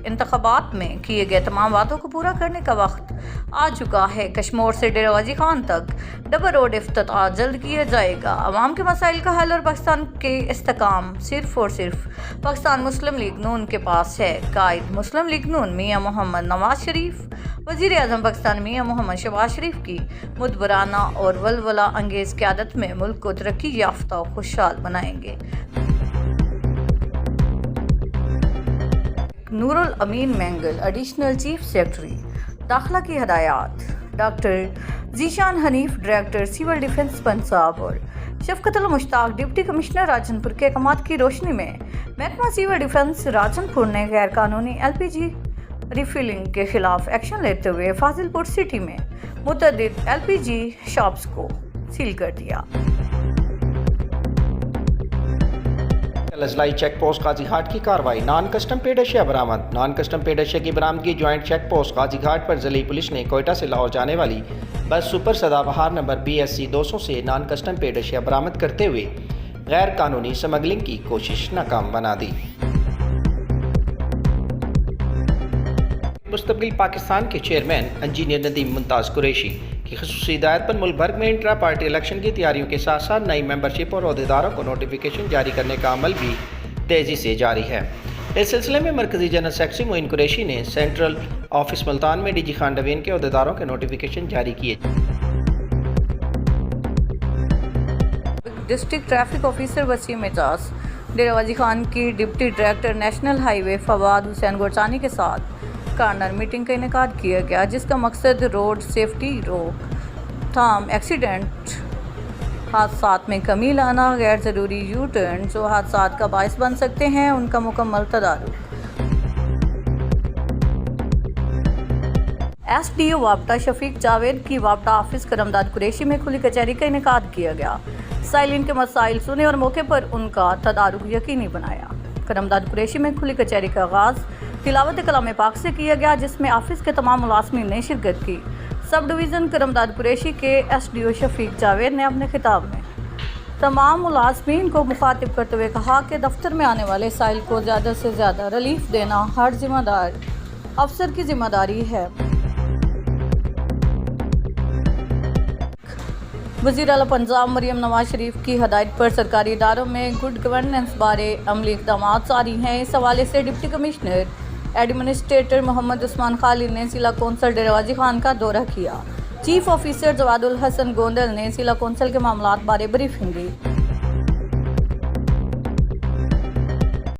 इंतखाबात में किए गए तमाम वादों को पूरा करने का वक्त आ चुका है। कश्मोर से डेरा गाजी खान तक डबल रोड इफ्तिताह जल्द किया जाएगा। अवाम के मसाइल का हल और पाकिस्तान के इस्तेकाम सिर्फ और सिर्फ पाकिस्तान मुस्लिम लीग नून के पास है। कायद मुस्लिम लीग नून मियाँ मोहम्मद नवाज शरीफ, वज़ीर आज़म पाकिस्तान मियाँ मोहम्मद शहबाज शरीफ की मुदबराना और वलवला अंगेज क़यादत में मुल्क को तरक्की याफ्ता और खुशहाल बनाएंगे। Noorul Amin Mengal, additional chief secretary दाखिला की हदायत। Doctor Zeeshan Hanif, director civil defence Punjab और शफकतुल मुश्ताक, डिप्टी कमिश्नर राजनपुर के अहकामात की रोशनी में महकमा सिविल डिफेंस राजनपुर ने गैर कानूनी LPG रिफिलिंग के खिलाफ एक्शन लेते हुए फाजिलपुर सिटी में मुतअद्दिद LPG शॉप्स को सील कर दिया। लजलाई चेक पोस्ट गाजी घाट की कार्रवाई, नॉन कस्टम पेड अशिया बरामद। नॉन कस्टम पेड अशिया की बरामदगी ज्वाइंट चेक पोस्ट गाजी घाट पर ज़िले पुलिस ने कोयटा से लाहौर जाने वाली बस सुपर सदाबहार नंबर BSC 200 से नॉन कस्टम पेड अशिया बरामद करते हुए गैर कानूनी स्मगलिंग की कोशिश नाकाम बना दी। मुस्तकिल पाकिस्तान के चेयरमैन इंजीनियर नदीम मुमताज़ कुरैशी की ख़ुसूसी हिदायत पर मुल्क भर में इंट्रा पार्टी इलेक्शन की तैयारियों के साथ साथ नई मेंबरशिप और अहदेदारों को नोटिफिकेशन जारी करने का अमल भी तेज़ी से जारी है। इस सिलसिले में मरकज़ी जनरल सेक्रेटरी मोइन कुरैशी ने सेंट्रल ऑफिस मुल्तान में DG खान डवीन के अहदेदारों के नोटिफिकेशन जारी किए। District traffic officer Waseem Ejaz, Dera Ghazi Khan की deputy director national highway Fawad Hussain Gorchani के साथ कार्नर मीटिंग का इनेकाद किया गया, जिसका मकसद रोड सेफ्टी रोकथाम, एक्सीडेंट हादसात में कमी लाना, गैर ज़रूरी यू टर्न जो हादसात का बायस बन सकते हैं उनका मुकम्मल तदारुक। SDO वापटा शफीक जावेद की वापटा ऑफिस करमदाद कुरैशी में खुली कचहरी का इनेकाद किया गया। साइलिन के मसाइल सुने और मौके पर उनका तदारुक यकीनी बनाया। करमदाद कुरैशी में खुली कचहरी का आगाज़ तिलावत कलाम पाक से किया गया, जिसमें ऑफिस के तमाम मुलाज़मीन ने शिरकत की। सब डिवीज़न करमदाद कुरैशी के SDO शफीक जावेद ने अपने खिताब में तमाम मुलाज़मीन को मुखातिब करते हुए कहा कि दफ्तर में आने वाले साइल को ज़्यादा से ज़्यादा रिलीफ देना हर जिम्मेदार अफसर की जिम्मेदारी है। वज़ीर आला पंजाब मरियम नवाज शरीफ की हदायत पर सरकारी इदारों में गुड गवर्नेंस बारे अमली इक़दाम जारी हैं। इस हवाले से deputy commissioner administrator Mohammad Usman Khalid ने ज़िला कौंसल डेरा गाजी खान का दौरा किया। चीफ ऑफिसर जवादुल हसन गोंदल ने ज़िला कौंसल के मामलात बारे ब्रीफिंग दी।